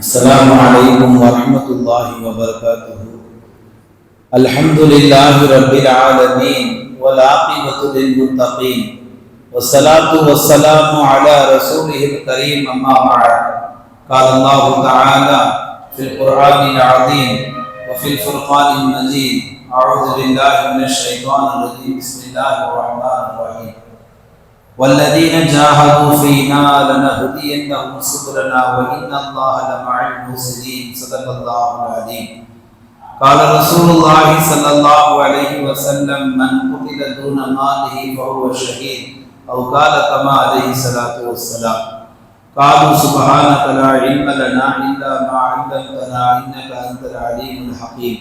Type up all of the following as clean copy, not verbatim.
السلام عليكم ورحمة الله وبركاته. الحمد لله رب العالمين والعاقبة للمتقين والصلاة والسلام على رسوله الكريم أما بعد. قال الله تعالى في القرآن العظيم وفي الفرقان المجيد: أعوذ بالله من الشيطان الرجيم. بسم الله الرحمن الرحيم. والذين جاهدوا فينا لنهدينهم سبلنا وإن الله لمع المحسنين. صدق الله العظيم. قال رسول الله صلى الله عليه وسلم: من قتل دون ماله فهو شهيد، أو قال كما عليه الصلاة والسلام. قالوا سبحانك لا علم لنا إلا ما علمتنا إنك أنت العليم الحكيم.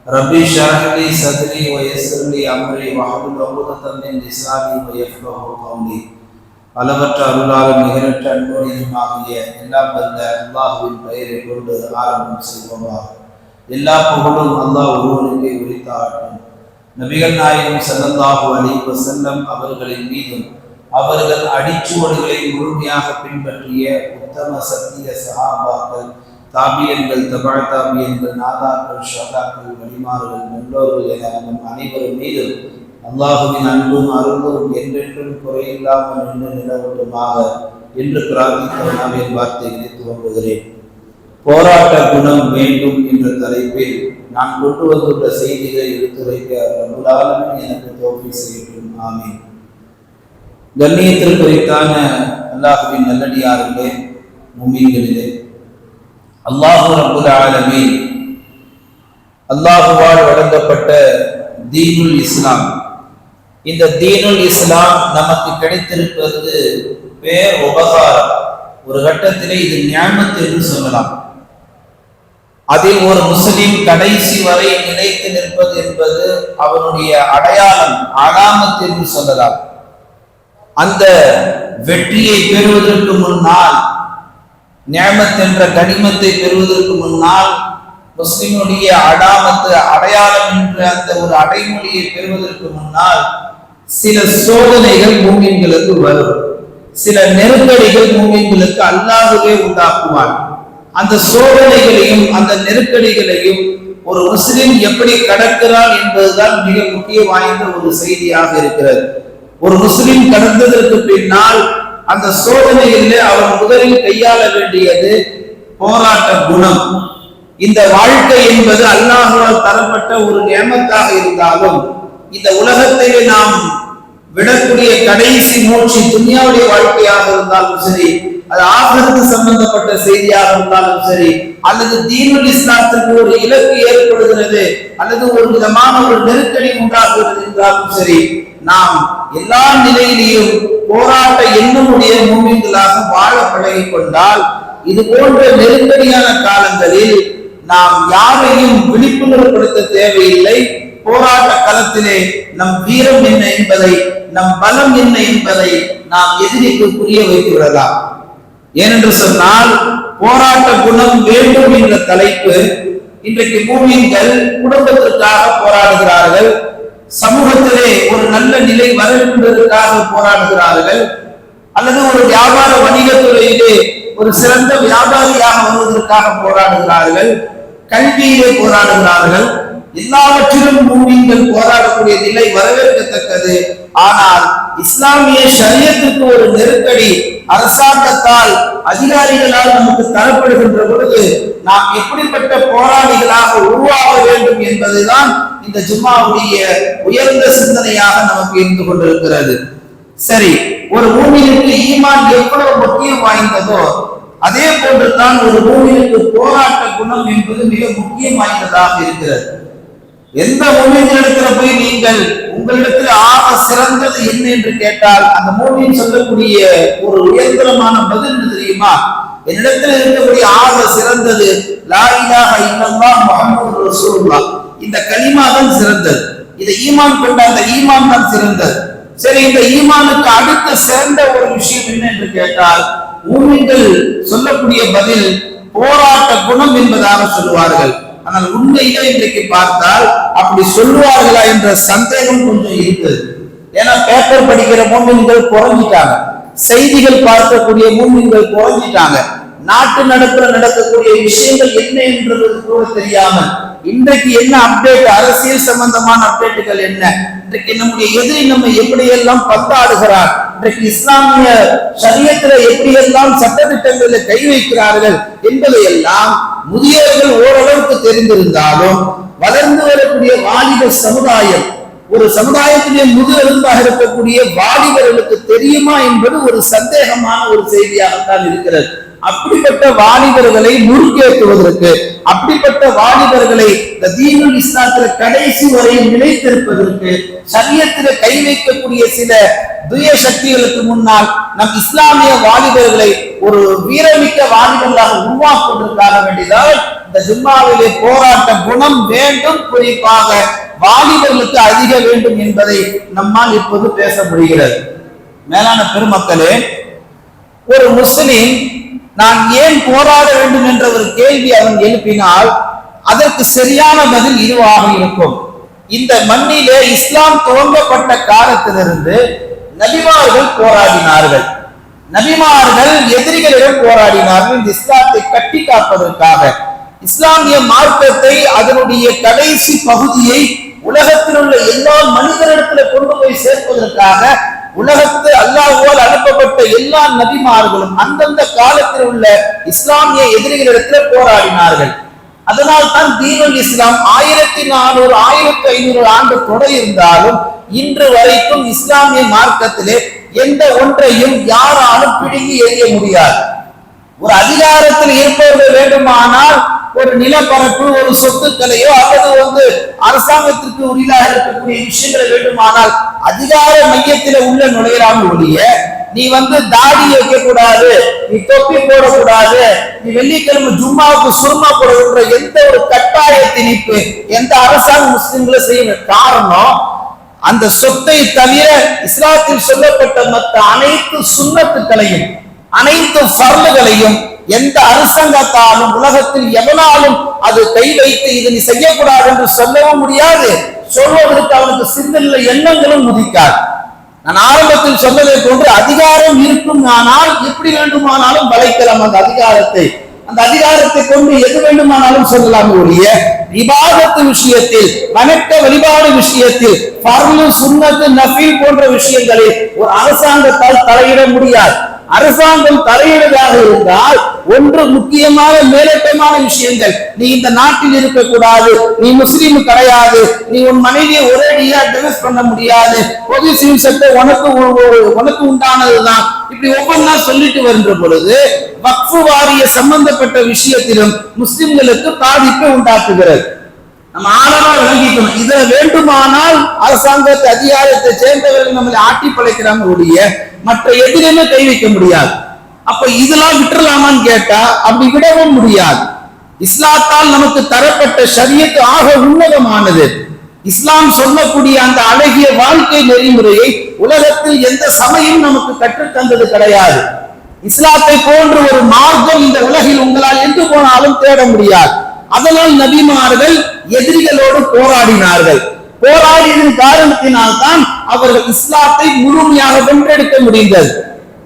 ربي اشرح لي صدري ويسر لي أمري واحلل عقدة من لساني ويفقهوا قولي. அளவற்ற அருளாளர் நிகரற்ற அன்புடையதுமாகிய எல்லாம் வல்ல அல்லாஹ்வின் பெயரை கொண்டு ஆரம்பம் செய்வோமாக. எல்லா புகழும் அல்லாஹ் ஒருவனுக்கே உரித்தாகட்டும். நபிகள் நாயகம் ஸல்லல்லாஹு அலைஹி வஸல்லம் அவர்களின் மீதும் அவர்கள் அடிச்சுவடுகளை முழுமையாக பின்பற்றிய உத்தம சத்திய சஹாபாக்கள், தாபியன்கள், தபா தாபியன்கள், நாதாக்கள், ஷஹதாக்கள், வலிமார்கள், நல்லோர்கள் என நம் அனைவரும் மீது அல்லாஹுவின் அன்பும் அருளும் என்றென்றும் குறையில்லாமல் நின்று நிலவட்டுமாக என்று பிரார்த்தித்தவனாக என் வார்த்தைகளை துவங்குகிறேன். போராட்ட குணம் வேண்டும் என்ற தலைப்பில் நான் கொண்டு வந்துள்ள செய்திகளை எடுத்துரைக்க ரப்பல் ஆலமீன் எனக்கு தௌஃபீக் செய்யட்டும். ஆமீன். கண்ணியத்திற்குரித்தான அல்லாஹுவின் நல்லடியார்களே, முஃமின்களிலே, அல்லாஹு ரப்பல் ஆலமீன் அல்லாஹுவால் வழங்கப்பட்ட தீனுல் இஸ்லாம், இந்த தீனுல் இஸ்லாம் நமக்கு கிடைத்திருப்பது பேர் உபகாரம். ஒரு கட்டத்திலே இது நியாமத் என்று சொல்லலாம். அதில் ஒரு முஸ்லிம் கடைசி வரை நிலைத்து நிற்பது என்பது அவனுடைய அடையாளம், அலாமத் என்று சொல்லலாம். அந்த வெற்றியை பெறுவதற்கு முன்னால், நியாமத் என்ற கனிமத்தை பெறுவதற்கு முன்னால், முஸ்லிமுடைய அலாமத்து அடையாளம் என்ற அந்த ஒரு அடைமொழியை பெறுவதற்கு முன்னால் சில சோதனைகள் மூமின்களுக்கு வரும், சில நெருக்கடிகள் மூமின்களுக்கு அல்லாஹ்வே உண்டாக்குவான். அந்த சோதனைகளையும் அந்த நெருக்கடிகளையும் ஒரு முஸ்லிம் எப்படி கடக்கிறான் என்பதுதான் மிக முக்கிய வாய்ந்த ஒரு செய்தியாக இருக்கிறது. ஒரு முஸ்லிம் கடந்ததற்கு பின்னால் அந்த சோதனைகளிலே அவன் முதலில் கையாள வேண்டியது போராட்ட குணம். இந்த வாழ்க்கை என்பது அல்லாஹ்வால் தரப்பட்ட ஒரு நியமத்தாக இருந்தாலும், இந்த உலகத்திலே நாம் விடக்கூடிய கடைசி மூச்சு துன்யாவுடைய வாழ்க்கையாக இருந்தாலும் சரி, அது ஆகிரத்து சம்பந்தப்பட்ட செய்தியாக இருந்தாலும் சரி, அல்லது தீனுல் இஸ்லாத்திற்கு ஒரு இலக்கு ஏற்படுகிறது அல்லது ஒரு விதமான ஒரு நெருக்கடி உண்டாகிறது என்றாலும் சரி, நாம் எல்லா நிலையிலேயும் போராட்ட எண்ணமுடைய மூமின்களாக வாழ பழகிக் கொண்டால், இது போன்ற நெருக்கடியான காலங்களில் நாம் யாரையும் விழிப்புணர்வுபடுத்த தேவையில்லை. போராட்ட களத்திலே நம் வீரம் என்ன என்பதை, நம் பலம் என்ன என்பதை நாம் எதிரிக்கு புரிய வைத்து விடலாம். ஏனென்று சொன்னால், போராட்ட குணம் வேண்டும் என்ற தலைப்பு இன்றைக்கு மூமின்கள் குடும்பத்திற்காக போராடுகிறார்கள், சமூகத்திலே ஒரு நல்ல நிலை வர என்பதற்காக போராடுகிறார்கள், அல்லது ஒரு வியாபார வணிகத்துறையிலே ஒரு சிறந்த வியாபாரியாக வருவதற்காக போராடுகிறார்கள், கல்வியிலே போராடுகிறார்கள். எல்லாவற்றிலும் மூமின்கள் போராடக்கூடிய நிலை வரவேற்கத்தக்கது. ஆனால் இஸ்லாமிய ஷரியத்துக்கு ஒரு நெருக்கடி அரசாங்கத்தால், அதிகாரிகளால் நமக்கு தரப்படுகின்ற பொழுது நாம் எப்படிப்பட்ட போராளிகளாக உருவாக வேண்டும் என்பதுதான் இந்த ஜும்மாவுடைய உயர்ந்த சிந்தனையாக நமக்கு இருந்து கொண்டிருக்கிறது. சரி, ஒரு மூமினுக்கு ஈமான் எவ்வளவு முக்கியம் வாய்ந்ததோ அதே போன்றுதான் ஒரு மூமினுக்கு போராட்ட குணம் என்பது மிக முக்கியம் வாய்ந்ததாக இருக்கிறது. எந்த மூமினிடத்துல போய் நீங்கள் உங்களிடத்தில் ஆக சிறந்தது என்ன என்று கேட்டால், அந்த மூமின் சொல்லக்கூடிய ஒரு உயர்தரமான பதில் தெரியுமா? என்னிடத்தில் இருக்கக்கூடிய ஆக சிறந்தது லா இலாஹ இல்லல்லாஹ் முஹம்மதுர் ரசூலுல்லாஹ், இந்த கலிமா தான் சிறந்தது. இதை ஈமான் கொண்ட அந்த ஈமான் தான் சிறந்தது. சரி, இந்த ஈமானுக்கு அடுத்த சிறந்த ஒரு விஷயம் என்ன என்று கேட்டால், மூமின்கள் சொல்லக்கூடிய பதில் போராட்ட குணம் என்பதாக சொல்லுவார்கள். ஆனால் உண்மையிலே இன்றைக்கு பார்த்தால் அப்படி சொல்லுவார்களா என்ற சந்தேகம் கொஞ்சம் இருக்குது. ஏன்னா பேப்பர் படிக்கிற மூமின்கள் குறைஞ்சிட்டாங்க, செய்திகள் பார்க்கக்கூடிய மூமின்கள் குறைஞ்சிட்டாங்க. நாட்டு நடக்கக்கூடிய விஷயங்கள் என்ன என்றது கூட தெரியாமல், இன்றைக்கு என்ன அப்டேட், அரசியல் சம்பந்தமான அப்டேட்டுகள் என்ன, இன்றைக்கு நம்முடைய எதிரி நம்ம எப்படியெல்லாம் பந்தாடுகிறார், இன்றைக்கு இஸ்லாமிய ஷரியத்துல எப்படியெல்லாம் சட்டத்திட்டங்களில் கை வைக்கிறார்கள் என்பதை எல்லாம் முதியவர்கள் ஓரளவுக்கு தெரிந்திருந்தாலும் வளர்ந்து வரக்கூடிய வாலிப சமுதாயம், ஒரு சமுதாயத்திலே முதுகெலும்பாக இருக்கக்கூடிய வாலிபர்களுக்கு தெரியுமா என்பது ஒரு சந்தேகமான ஒரு செய்தியாகத்தான் இருக்கிறது. அப்படிப்பட்ட வாலிபர்களை முறுக்கேற்றுவதற்கு, அப்படிப்பட்ட வாலிபர்களை இந்த தீனுல் இஸ்லாத்துல கடைசி வரையில் நிலைத்திருப்பதற்கு, ஷரியத்திலே கை வைக்கக்கூடிய சில துய சக்திகளுக்கு முன்னால் நம் இஸ்லாமிய வாலிபர்களை ஒரு வீரமிக்க வாலிபர்களாக உருவாக்குவதற்காக வேண்டியதால் இந்த ஜும்மாவிலே போராட்ட குணம் வேண்டும், குறிப்பாக வாலிபர்களுக்கு அதிக வேண்டும் என்பதை நம்மால் இப்போது பேச முடிகிறது. மேலான பெருமக்களே, ஒரு முஸ்லிம் நான் ஏன் போராட வேண்டும் என்ற ஒரு கேள்வி அவன் எழுப்பினால் அதற்கு சரியான பதில் இதுவாக இருக்கும். இந்த மண்ணிலே இஸ்லாம் துவங்கப்பட்ட காலத்திலிருந்து நபிமார்கள் போராடினார்கள். நபிமார்கள் எதிரிகளிடம் போராடினார்கள். இந்த இஸ்லாத்தை கட்டி காப்பதற்காக, இஸ்லாமிய மார்க்கத்தை அதனுடைய கடைசி பகுதியை உலகத்தில் உள்ள எல்லா மனிதரிடத்தில் கொண்டு போய் சேர்ப்பதற்காக உலகத்து அல்லாஹ்வால் அனுப்பப்பட்ட எல்லா நபிமார்களும் அந்தந்த காலத்தில் உள்ள இஸ்லாமிய எதிரிகளிடத்தில் போராடினார்கள். அதனால் தான் தீனுல் இஸ்லாம் 1400 1500 ஆண்டு தொடர் இருந்தாலும் இன்று வரைக்கும் இஸ்லாமிய மார்க்கத்திலே எந்த ஒன்றையும் யாராலும் பிடுங்கி எறிய முடியாது. ஒரு அதிகாரத்தில் இருப்பவர்கள் வேண்டுமானால் ஒரு நிலப்பரப்பு, ஒரு சொத்துக்களையோ அல்லது அரசாங்கத்திற்கு உரிமையாக இருக்கக்கூடிய விஷயங்களை வேண்டுமானால் அதிகார மையத்தில உள்ள நுழையலாமல் ஒழிய, நீ தாடி வைக்க கூடாது, நீ தொப்பி போடக்கூடாது, நீ வெள்ளிக்கிழமை ஜும்மாவுக்கு சுருமா போடுகின்ற எந்த ஒரு கட்டாய திணிப்பு எந்த அரசாங்க முஸ்லிம்களை செய்ய காரணம், அந்த சொத்தை தவிர இஸ்லாத்தில் சொல்லப்பட்ட மற்ற அனைத்து சுன்னத்துக்களையும் அனைத்து ஃபர்லுகளையும் எந்த அரசாங்கத்தாலும் உலகத்தில் எவனாலும் அது கை வைத்து இது நீ செய்யக்கூடாது என்று சொல்லவும் முடியாது. சொல்வதற்கு அவனுக்கு சிந்தனை எண்ணங்களும் உதிக்காது. நான் ஆரம்பத்தில் சொன்னதை போன்று அதிகாரம் இருக்கும், ஆனால் எப்படி வேண்டுமானாலும் வளைக்கலாம் அந்த அதிகாரத்தை. அந்த அதிகாரத்தை கொண்டு எது வேண்டுமானாலும் சொல்லலாம் ஒழிய இபாதத்து விஷயத்தில், வணக்க வழிபாடு விஷயத்தில், ஃபர்லு சுன்னத்து நஃபில் போன்ற விஷயங்களில் ஒரு அரசாங்கத்தால் தலையிட முடியாது. அரசாங்கம் தலையிடுவதாக இருந்தால் ஒன்று முக்கியமான மேலோட்டமான விஷயங்கள், நீ இந்த நாட்டில் இருக்கக்கூடாது, நீ முஸ்லீம் கிடையாது, நீ உன் மனைவியை ஒரேடியா டிவோர்ஸ் பண்ண முடியாது, பொது சட்டம் உனக்கு உண்டானதுதான், இப்படி ஒவ்வொன்றா சொல்லிட்டு வருகின்ற பொழுது வக்ஃபு வாரிய சம்பந்தப்பட்ட விஷயத்திலும் முஸ்லிம்களுக்கு பாதிப்பை உண்டாக்குகிறது. நம்ம ஆழமா விளங்கிக்கணும். இதுல வேண்டுமானால் அரசாங்கத்தை அதிகாரத்தை சேர்ந்தவர்கள் நம்மளை ஆட்டி படைக்கிறாங்க ஒழிய மற்ற எதிலுமே கை வைக்க முடியாது. அப்ப இதெல்லாம் விட்டுறலாமான்னு கேட்டா அப்படி விடவும் முடியாது. இஸ்லாத்தால் நமக்கு தரப்பட்ட ஷரியத் ஆக உன்னதமானது. இஸ்லாம் சொல்லக்கூடிய அந்த அழகிய வாழ்க்கை நெறிமுறையை உலகத்தில் எந்த சமயம் நமக்கு கற்றுத்தந்தது கிடையாது. இஸ்லாத்தை போன்ற ஒரு மார்க்கம் இந்த உலகில் உங்களால் எங்கு போனாலும் தேட முடியாது. அதனால் நபிமார்கள் எதிரிகளோடு போராடினார்கள். போராடியதன் காரணத்தினால்தான் அவர்கள் இஸ்லாத்தை முழுமையாக வென்றெடுக்க முடிந்தது.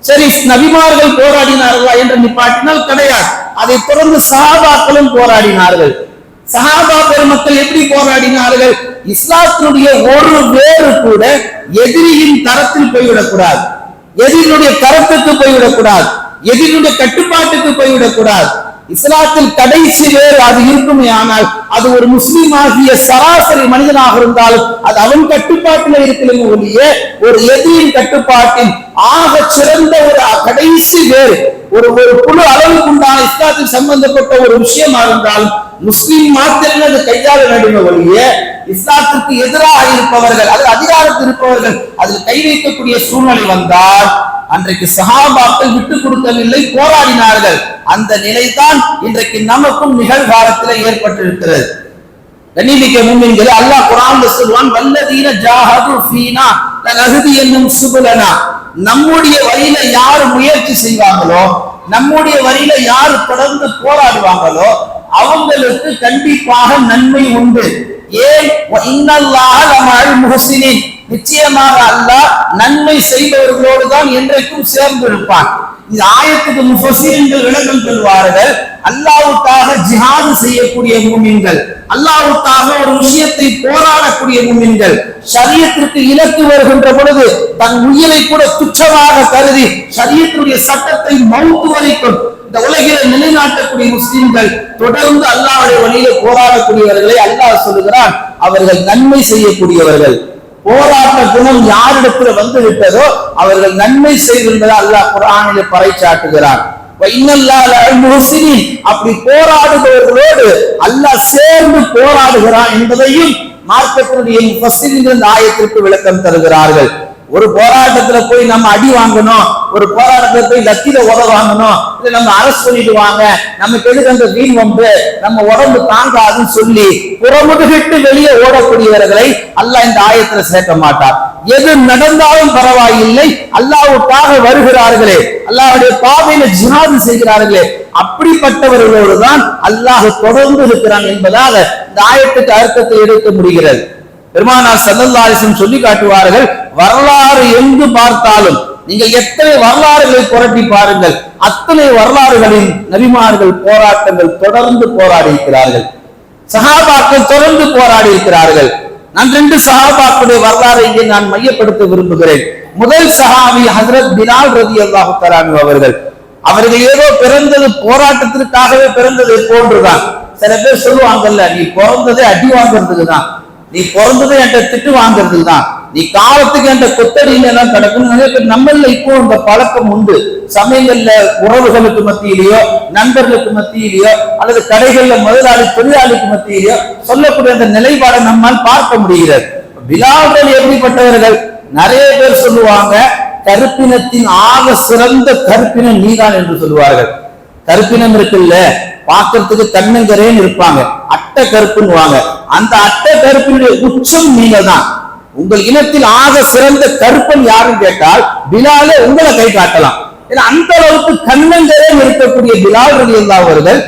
சரி, நபிமார்கள் போராடினார்களா என்று நிப்பாட்டினால் கிடையாது. அதை தொடர்ந்து சஹாபாக்களும் போராடினார்கள். சஹாபா பெருமக்கள் எப்படி போராடினார்கள்? இஸ்லாத்தினுடைய ஒரு வேறு கூட எதிரியின் தரத்தில் போய்விடக்கூடாது, எதிரினுடைய கருத்துக்கு போய்விடக்கூடாது, எதிரினுடைய கட்டுப்பாட்டுக்கு போய்விடக்கூடாது. இஸ்லாத்தில் கடைசி வேறு அது இருக்குமே, ஆனால் அது ஒரு முஸ்லீம் ஆகிய சராசரி மனிதனாக இருந்தாலும் அது அவன் கட்டுப்பாட்டில் இருக்கிறது ஒழிய ஒரு எதிரியின் கட்டுப்பாட்டில் ஆக சிறந்த ஒரு கடைசி வேறு ஒரு குழு அளவுக்கு உண்டான இஸ்லாத்தில் சம்பந்தப்பட்ட ஒரு விஷயமா இருந்தாலும் முஸ்லீம் மாத்திரமே அது கையாள வேண்டும் ஒழிய இஸ்லாத்திற்கு எதிராக இருப்பவர்கள், அது அதிகாரத்தில் இருப்பவர்கள் அதில் கை வைக்கக்கூடிய சூழ்நிலை வந்தால் அன்றைக்கு சஹாபாக்கள் விட்டுக் கொடுக்கவில்லை, போராடினார்கள். அந்த நிலைதான் இன்றைக்கு நமக்கும் நிகழ்காலத்தில் ஏற்பட்டிருக்கிறது. கண்ணியமிக்க முஃமின்களே, அல்லாஹ் குர்ஆன்ல சொல்வான், வல்லதீன ஜாஹது ஃபீனா லனஹ்தியன்னஹும் சுபுலனா. நம்முடைய வழியில யார் முயற்சி செய்வாங்களோ, நம்முடைய வழியில யார் தொடர்ந்து போராடுவாங்களோ அவங்களுக்கு கண்டிப்பாக நன்மை உண்டு. ஏன்? இன்னல்லாஹ லமஅல் முஹ்சினீன். நிச்சயமாக அல்லாஹ் நன்மை செய்பவர்களோடு தான் என்றைக்கும் சேர்ந்து இருப்பான். இந்த ஆயத்துக்கு முஃபஸ்ஸிரீன்கள் விளக்கம் சொல்வார்கள், அல்லாஹ்வுக்காக ஜிஹாது செய்யக்கூடிய மூமின்கள், அல்லாஹ்வுக்காக ஒரு விஷயத்தை போராடக்கூடிய மூமின்கள், ஷரியத்திற்கு இலக்கு வருகின்ற பொழுது தன் உயிரை கூட துச்சமாக கருதி ஷரியத்துடைய சட்டத்தை மௌத் வரைக்கும் இந்த உலகில நிலைநாட்டக்கூடிய முஸ்லிம்கள் தொடர்ந்து அல்லாஹ்வுடைய வழியில போராடக்கூடியவர்களை அல்லாஹ் சொல்லுகிறான், அவர்கள் நன்மை செய்யக்கூடியவர்கள். போராட்ட குணம் யாரிடத்துல வந்து விட்டதோ அவர்கள் நன்மை செய்திருந்ததை அல்லாஹ் குர்ஆனிலே பறைசாட்டுகிறான். அப்படி போராடுபவர்களோடு அல்லாஹ் சேர்ந்து போராடுகிறான் என்பதையும் மார்க்கத்தினுடைய முஃபஸ்ஸிரீன்கள் இந்த ஆயத்திற்கு விளக்கம் தருகிறார்கள். ஒரு போராட்டத்துல போய் நம்ம அடி வாங்கணும், ஒரு போராட்டத்துல போய் லத்தில உத வாங்கணும், இல்ல நம்ம அரசு பண்ணிடுவாங்க, நமக்கு எதுக்கு அந்த வீண் வம்பு, நம்ம உடம்பு தாங்காதுன்னு சொல்லி புறமுதுகிட்டு வெளியே ஓடக்கூடியவர்களை அல்லாஹ் இந்த ஆயத்துல சேர்க்க மாட்டார். எது நடந்தாலும் பரவாயில்லை, அல்லாஹ்வுக்காக வருகிறார்களே, அல்லாஹ்வுடைய பாதையில ஜிஹாது செய்கிறார்களே, அப்படிப்பட்டவர்களோடு தான் அல்லாஹ் தொடர்ந்து இருக்கிறான் என்பதாக இந்த ஆயத்துக்கு அர்த்தத்தை எடுக்க முடிகிறது. பெருமானார் ஸல்லல்லாஹு அலைஹி வஸல்லம் சொல்லி காட்டுவார்கள், வரலாறு எங்கு பார்த்தாலும் நீங்கள் எத்தனை வரலாறுகளை புரட்டி பாருங்கள், அத்தனை வரலாறுகளின் நபிமார்கள் போராட்டங்கள் தொடர்ந்து போராடி இருக்கிறார்கள், சஹாபாக்கள் தொடர்ந்து போராடி இருக்கிறார்கள். நான் 2 சஹாபாக்களுடைய வரலாறை இங்கே நான் மையப்படுத்த விரும்புகிறேன். முதல் சஹாபி ஹஜ்ரத் பிலால் ரலியல்லாஹு தஆலா அன்ஹு அவர்கள். அவர்கள் ஏதோ பிறந்தது போராட்டத்திற்காகவே பிறந்தது போன்றுதான். சில பேர் சொல்லுவாங்கல்ல, நீ பிறந்ததே அடி வாங்குறதுக்கு தான், நீ பிறந்ததே என்கிட்ட திட்டு வாங்குறதுக்கு தான், நீ காலத்துக்கு என்ற கொத்தடியில எல்லாம் கிடக்கணும். நிறைய பேர் நம்மள இப்போ இந்த பழக்கம் உண்டு. சமயங்கள்ல உறவுகளுக்கு மத்தியிலேயோ, நண்பர்களுக்கு மத்தியிலேயோ, அல்லது கடைகள்ல முதலாளி தொழிலாளிக்கு மத்தியிலேயோ சொல்லக்கூடிய அந்த நிலைப்பாடை நம்மால் பார்க்க முடிகிறது. பிலால்கள் எப்படிப்பட்டவர்கள்? நிறைய பேர் சொல்லுவாங்க, கருப்பினத்தின் ஆக சிறந்த கருப்பினம் நீதான் என்று சொல்லுவார்கள். கருப்பினம் இருக்குல்ல, பார்க்கறதுக்கு கண்ணங்கரேன்னு இருப்பாங்க, அட்டை கருப்புன்னுவாங்க. அந்த அட்டை கருப்பினுடைய உச்சம் நீங்க தான். உங்கள் இனத்தில் ஆக சிறந்த கருப்பன் யாருன்னு கேட்டால் பிலாலே உங்களை கை காட்டலாம். அந்த அளவுக்கு கண்ணங்கரேன் இருக்கக்கூடிய பிலால் ரலியல்லாஹு அவர்கள்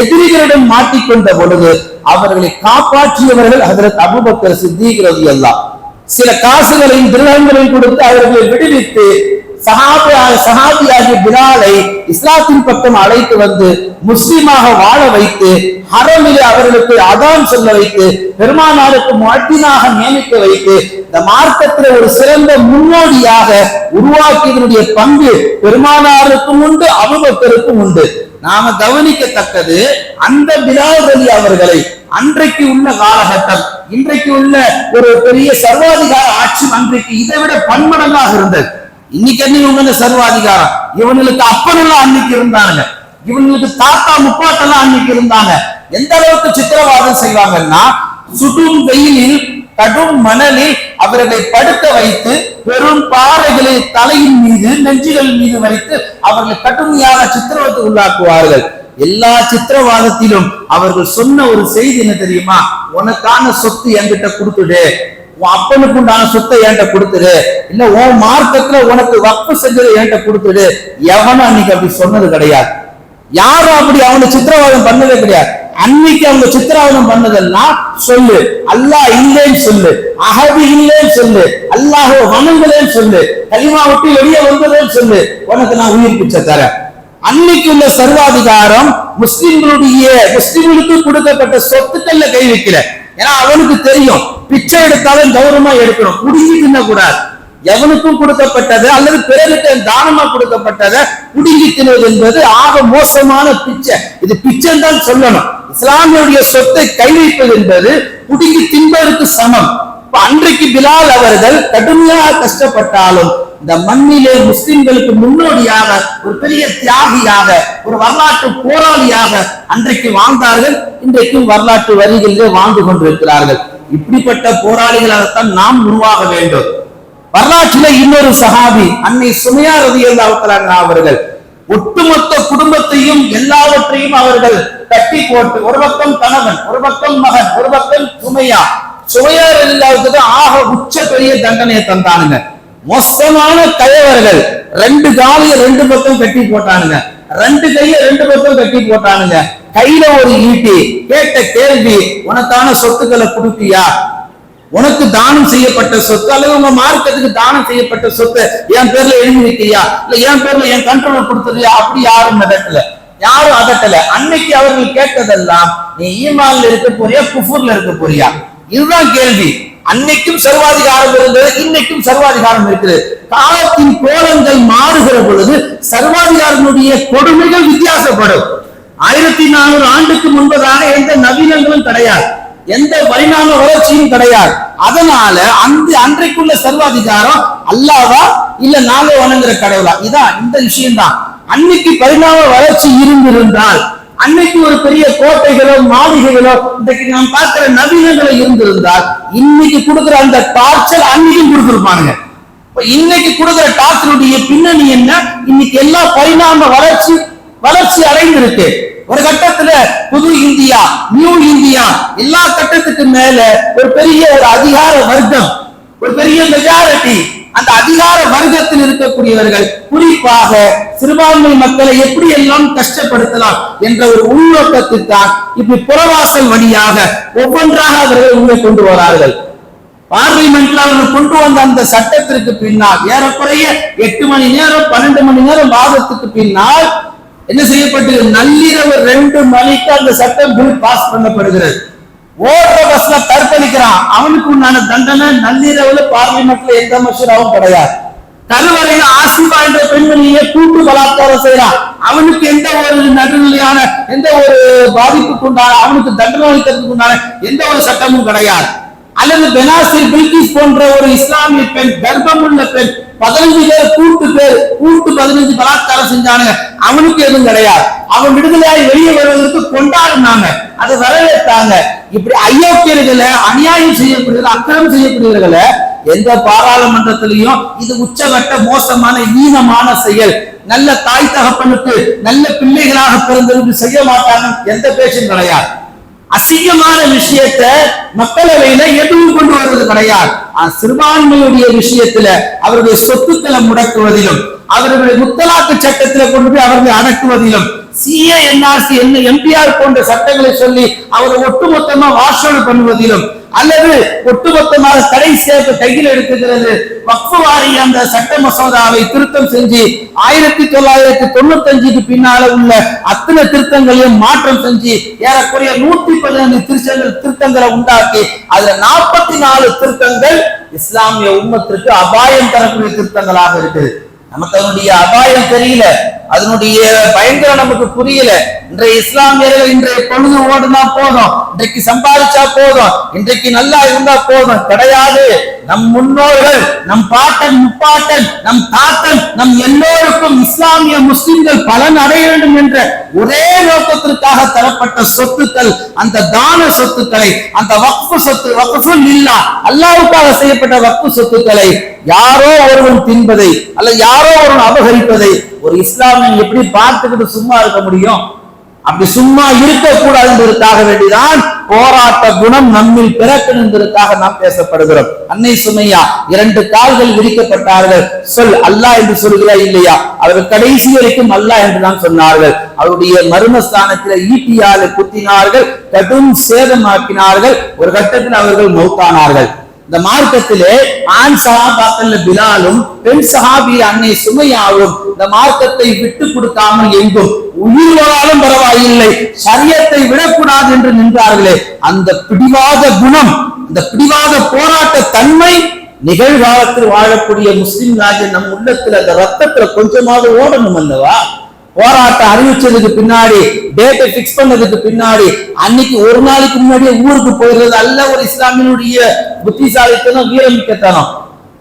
எதிரிகளிடம் மாட்டிக்கொண்ட பொழுது அவர்களை காப்பாற்றியவர்கள் ஹஜ்ரத் அபூபக்கர் சித்தீக் ரலியல்லாஹு. சில காசுகளையும் திரகங்களையும் கொடுத்து அவர்களை விடுவித்து சஹாபியாகிய பிலாலை இஸ்லாத்தின் பக்கம் அழைத்து வந்து முஸ்லிமாக வாழ வைத்து ஹரமிலே அவர்களுக்கு அதான் சொல்ல வைத்து பெருமானாருக்கு முஅத்தினாக நியமிக்க வைத்து இந்த மார்க்கத்தில் ஒரு சிறந்த முன்னோடியாக உருவாக்கியதனுடைய பங்கு பெருமானாருக்கும் உண்டு, அபூபக்கருக்கும் உண்டு. நாம கவனிக்கத்தக்கது, அந்த பிலால் ரலி அவர்களை அன்றைக்கு உள்ள காலகட்டம், இன்றைக்கு உள்ள ஒரு பெரிய சர்வாதிகார ஆட்சி அன்றைக்கு இதை விட பன்மடங்காக இருந்தது. இன்னைக்கு என்ன சர்வாதிகாரம், இவனுக்கு அப்பனெல்லாம் அன்னைக்கு இருந்தாங்க, இவனுக்கு தாத்தா முப்பாட்டெல்லாம் அன்னைக்கு இருந்தாங்க. எந்த அளவுக்கு சித்திரவாதம் செய்வாங்கன்னா, சுடும் வெயிலில் கடும் மணலில் அவர்களை படுக்க வைத்து பெரும் பாறைகளை தலையின் மீது நெஞ்சுகள் மீது வைத்து அவர்களை கடுமையாக சித்திரவதை உள்ளாக்குவார்கள். எல்லா சித்திரவாதத்திலும் அவர்கள் சொன்ன ஒரு செய்தி என்ன தெரியுமா? உனக்கான சொத்து என்கிட்ட கொடுத்துடு, உன் அப்பனுக்கு உண்டான சொத்தை என்கிட்ட கொடுத்துடு, இல்ல உன் மார்க்கத்துல உனக்கு வக்ஃப் செஞ்சதை என்கிட்ட கொடுத்துடு. எவனும் அன்னைக்கு அப்படி சொன்னது கிடையாது. யாரும் அப்படி அவனை சித்திரவாதம் பண்ணதே கிடையாது. அன்னைக்கு அவங்க சித்திரவாதம் பண்ணதெல்லாம் சொல்லு, அல்லாஹ் இல்லைன்னு சொல்லு, அஹது இல்லைன்னு சொல்லு, அல்லாஹ் வணங்கலேன்னு சொல்லு, கலிமா விட்டு வெளியே வந்ததேன்னு சொல்லு, உனக்கு நான் உயிர் பிச்சை தரேன். அன்னைக்கு உள்ள சர்வாதிகாரம் முஸ்லிம்களுக்கு கொடுக்கப்பட்ட சொத்துக்கள்ல கை வைக்கல. ஏன்னா அவனுக்கு தெரியும், பிச்சை எடுத்தாலும் கௌரவமா எடுக்கணும், குடுங்கி தின்னக்கூடாது. எவனுக்கும் கொடுக்கப்பட்டது அல்லது பிறருக்கு தானமா கொடுக்கப்பட்டதை குடுங்கி தின்னுவது என்பது ஆக மோசமான பிச்சை. இது பிச்சை தான் சொல்லணும். இஸ்லாமியுடைய சொத்தை கை வைப்பது என்பது குடுங்கி தின்பதற்கு சமம். அன்றைக்கு பிலால் அவர்கள் கடுமையாக கஷ்டப்பட்டாலும் இந்த மண்ணிலே முஸ்லிம்களுக்கு முன்னோடியாக ஒரு பெரிய தியாகியாக ஒரு வரலாற்று போராளியாக அன்றைக்கு வாழ்ந்தார்கள். இன்றைக்கும் வரலாற்று வரிகளிலே வாழ்ந்து கொண்டிருக்கிறார்கள். இப்படிப்பட்ட போராளிகளாகத்தான் நாம் உருவாக வேண்டும். வரலாற்றிலே இன்னொரு சஹாபி அன்னை சுமையா ரலியல்லாஹு தஆலா அவர்கள் ஒட்டுமொத்த குடும்பத்தையும் எல்லாவற்றையும் அவர்கள் கட்டி போட்டு, ஒரு பக்கம் கணவன், ஒரு பக்கம் மகன், ஒரு பக்கம் சுமையா ரலியல்லாஹு ஆக உச்ச பெரிய தண்டனையை தந்தானுங்க. மோசமான கயவர்கள் 2 காலைய 2 பக்கம் கட்டி போட்டானுங்க, 2 கைய 2 பக்கம் கட்டி போட்டானுங்க. கையில ஒரு ஈட்டி, கேட்ட கேள்வி, உனக்கான சொத்துக்களை கொடுப்பியா? உனக்கு தானம் செய்யப்பட்ட சொத்து அல்லது உங்க மார்க்கத்துக்கு தானம் செய்யப்பட்ட சொத்து என் பேர்ல எழுதி வைக்கிறியா, இல்ல என் பேர்ல என் கண்ட்ரோல் கொடுத்துறியா, அப்படி யாரும் அதட்டல, யாரும் அதட்டல. அன்னைக்கு அவர்கள் கேட்டதெல்லாம் நீ ஈமான்ல இருக்க போறியா குஃபுர்ல இருக்க போறியா, இதுதான் கேள்வி. அன்னைக்கும் சர்வாதிகாரம் இருந்தது, இன்னைக்கும் சர்வாதிகாரம் இருக்குது. காலத்தின் கோலங்கள் மாறுகிற பொழுது சர்வாதிகாரங்களுடைய கொடுமைகள் வித்தியாசப்படும். 1400 ஆண்டுக்கு முன்பதாக எந்த நவீனங்களும் கிடையாது, எந்த பரிணாம வளர்ச்சியும் கிடையாது. அதனால அன்றைக்குள்ள சர்வாதிகாரம் அல்லாவா இல்ல நாங்க வணங்குற கடவுளா, இதான் இந்த விஷயம் தான். அன்னைக்கு பரிணாம வளர்ச்சி இருந்திருந்தால், அன்னைக்கு ஒரு பெரிய கோட்டைகளோ மாளிகைகளோ இன்றைக்கு நாம் பார்க்கிற நவீனங்களோ இருந்திருந்தால், இன்னைக்கு கொடுக்கிற அந்த டார்ச்சர் அன்னைக்கும் கொடுத்திருப்பாங்க. இன்னைக்கு கொடுக்கிற டார்ச்சருடைய பின்னணி என்ன? இன்னைக்கு எல்லா பரிணாம வளர்ச்சி அடைந்திருக்கு. ஒரு கட்டத்துல புது இந்தியா, நியூ இந்தியா, எல்லா கட்டத்துக்கு மேல ஒரு பெரிய ஒரு அதிகார வர்க்கம், ஒரு பெரிய மெஜாரிட்டி, அந்த அதிகார வர்க்கத்தில் இருக்கக்கூடியவர்கள் குறிப்பாக சிறுபான்மை மக்களை எப்படி எல்லாம் கஷ்டப்படுத்தலாம் என்ற ஒரு உள்நோக்கத்தில் தான் இப்படி புறவாசல் வழியாக ஒவ்வொன்றாக அவர்கள் உள்ளே கொண்டு வரார்கள். பார்லிமெண்ட்ல அவர்கள் கொண்டு வந்த அந்த சட்டத்திற்கு பின்னால் ஏறக்குறைய 8 மணி நேரம் 12 மணி நேரம் வாதத்துக்கு பின்னால் என்ன செய்யப்பட்டு நள்ளிரவு 2 மணிக்கு அந்த சட்டம் பில் பாஸ் பண்ணப்படுகிறது. ஓடுற பஸ்ல தற்கொலைக்கிறான், அவனுக்கு உண்டான தண்டனை நள்ளிரவுல பார்லிமெண்ட்ல எந்த மசூராவும் கிடையாது. கருவறையில ஆசிபா என்ற பெண்மணியை கூட்டு பலாத்காரம் செய்யறான், அவனுக்கு எந்த ஒரு நடுநிலையான எந்த ஒரு பாதிப்புக்கு உண்டான அவனுக்கு தண்டனை அளிக்கிறதுக்கு உண்டான எந்த ஒரு சட்டமும் கிடையாது. அல்லது பெனாசிர் பில்கிஸ் போன்ற ஒரு இஸ்லாமிய பெண், கர்ப்பமுள்ள பெண், 15 பேர் கூட்டு 15 பலாத்காரம் செஞ்சானுங்க, அவனுக்கு எதுவும் கிடையாது. அவன் விடுதலையாய் வெளியே வருவதற்கு கொண்டாடினாங்க, அதை வரவேற்றாங்க. இப்படி அயோக்கியர்களை, அநியாயம் செய்யப்படுகிற, அக்கிரமம் செய்யப்படுகிறவர்களை எந்த பாராளுமன்றத்திலையும் இது உச்சகட்ட மோசமான ஈனமான செயல், நல்ல தாய் தகப்பனுக்கு நல்ல பிள்ளைகளாக பிறந்தவர்கள் செய்ய மாட்டாங்க, எந்த பேச்சும் கிடையாது. அசிங்கமான விஷயத்தை மக்களவையில எதுவும் கொண்டு வருவது கிடையாது. சிறுபான்மையுடைய விஷயத்துல அவருடைய சொத்துக்களை முடக்குவதிலும், அவர்களுடைய முத்தலாக்கு சட்டத்தில கொண்டு போய் அவர்களை அடக்குவதிலும், சிஏ என்ஆர்சி எம்பிஆர் போன்ற சட்டங்களை சொல்லி அவரை ஒட்டுமொத்தமா வாஷோடு பண்ணுவதிலும், அல்லது ஒட்டுமொத்தமாக தடை சேர்ப்பு கையில் எடுத்துகிறது வக்ஃப் வாரிய அந்த சட்ட மசோதாவை திருத்தம் செஞ்சு 1995க்கு பின்னால உள்ள அத்தனை திருத்தங்களையும் மாற்றம் செஞ்சு ஏறக்குறைய 115 திருத்தங்களை உண்டாக்கி அதுல 44 திருத்தங்கள் இஸ்லாமிய உம்மத்திற்கு அபாயம் தரக்கூடிய திருத்தங்களாக இருக்குது. நமக்கு அதனுடைய அபாயம் தெரியல, அதனுடைய பயங்கரம் நமக்கு புரியல. இன்றைய இஸ்லாமியர்கள் இன்றைய பொழுது ஓடுனா போதும், இன்றைக்கு சம்பாதிச்சா போதும், இன்றைக்கு நல்லா இருந்தா போதும் கிடையாது. நம் முன்னோர்கள், நம் பாட்டன் முப்பாட்டன், நம் தாத்தன், நம் எல்லோருக்கும் இஸ்லாமிய முஸ்லிம்கள் பலன் அடைய வேண்டும் என்ற ஒரே நோக்கத்திற்காக தரப்பட்ட சொத்துக்கள், அந்த தான சொத்துக்களை, அந்த வக்ஃப் சொத்து, வக்ஃபுல் இல்லா, அல்லாஹ்வுக்காக செய்யப்பட்ட வக்ஃப் சொத்துக்களை யாரோ ஒருவன் தின்பதை அல்ல யாரோ ஒருவன் அபகரிப்பதை ஒரு இஸ்லாமியன் எப்படி பார்த்துக்கிட்டு சும்மா இருக்க முடியும்? அப்படி சும்மா இருக்கக்கூடாது என்பதற்காக வேண்டிதான் போராட்ட குணம் நம்மில் பிறக்கணும் என்பதற்காக நாம் பேசப்படுகிறோம். அன்னை சுமையா 2 கால்கள் விரிக்கப்பட்டார்கள், சொல் அல்லாஹ் என்று சொல்கிறாய் இல்லையா? அவர்கள் கடைசி வரைக்கும் அல்லாஹ் என்றுதான் சொன்னார்கள். அவருடைய மர்மஸ்தானத்தில் ஈட்டியால குத்தினார்கள், கடும் சேதமாக்கினார்கள். ஒரு கட்டத்தில் அவர்கள் மௌத்தானார்கள். இந்த மார்க்கத்திலே ஆண் சஹாபாக்கள் பிலாலும் பெண் சஹாபி அன்னை சுமையாவும் இந்த மார்க்கத்தை விட்டு கொடுக்காமல் எங்கும் உயிர்வாலும் பரவாயில்லை, சரியத்தை விடக்கூடாது என்று நின்றார்களே, அந்த பிடிவாத குணம், அந்த பிடிவாத போராட்ட தன்மை நிகழ்காலத்தில் வாழக்கூடிய முஸ்லிம் ராஜ்யம் நம் உள்ளத்துல அந்த ரத்தத்துல கொஞ்சமாவது ஓடணும் அல்லவா? போராட்டம் அறிவிச்சதுக்கு பின்னாடி, டேட்டை பிக்ஸ் பண்ணதுக்கு பின்னாடி, அன்னைக்கு ஒரு நாளைக்கு முன்னாடியே ஊருக்கு போயிடுறது அல்ல ஒரு இஸ்லாமியனுடைய புத்திசாலித்தனம், வீரமிக்கத்தனம்.